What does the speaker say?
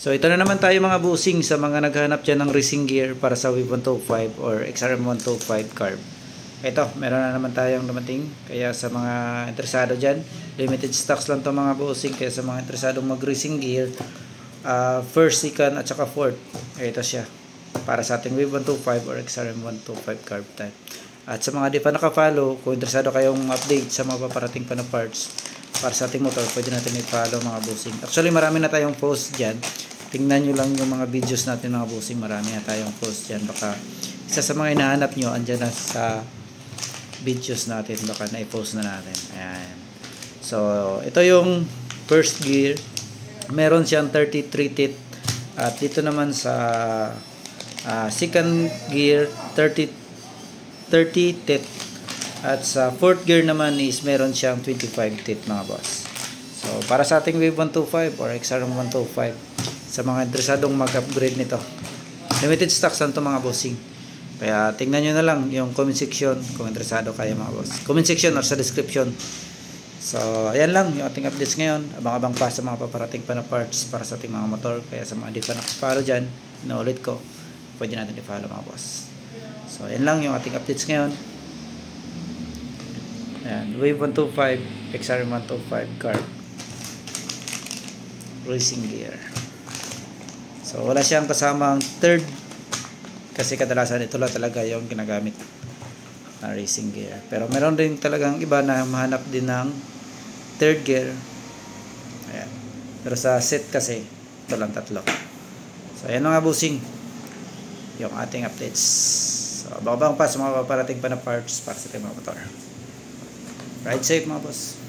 So ito na naman tayo mga busing sa mga naghahanap dyan ng racing gear para sa Wave 125 or XRM 125 carb. Ito, meron na naman tayong dumating. Kaya sa mga interesado dyan, limited stocks lang to mga busing. Kaya sa mga interesadong mag racing gear, first, second at saka fourth, ito siya para sa ating Wave 125 or XRM 125 carb type. At sa mga di pa nakafollow, kung interesado kayong update sa mga paparating pa na parts para sa ating motor, pwede natin i-follow mga busing. Actually marami na tayong post dyan. Tingnan nyo lang yung mga videos natin mga busing. Marami na tayong post dyan. Baka isa sa mga hinahanap nyo, andyan na sa videos natin. Baka na-post na natin. Ayan. So, ito yung first gear. Meron siyang 33 teeth. At dito naman sa second gear, 30 teeth. At sa fourth gear naman is meron siyang 25 teeth mga boss. So, para sa ating Wave 125 or XRM 125, sa mga interesadong mag-upgrade nito, limited stocks lang ito mga bossing. Kaya tingnan nyo na lang yung comment section kung interesado kayo mga boss. Comment section or sa description. So, ayan lang yung ating updates ngayon. Abang-abang pa sa mga paparating pa na parts para sa ating mga motor. Kaya sa mga di pa nakafollow dyan, naulit ko, pwede natin i-follow mga boss. So, ayan lang yung ating updates ngayon. Ayan, Wave 125, XRM 125 carb racing gear. So, wala siyang kasamang third kasi kadalasan ito lang talaga yung ginagamit na racing gear. Pero meron din talagang iba na mahanap din ng third gear. Ayan. Pero sa set kasi, ito lang tatlo. So, ayan mga busing yung ating updates. So, abang-abang pa sa mga paparating pa na parts para sa ating mga motor. Ride safe mga boss.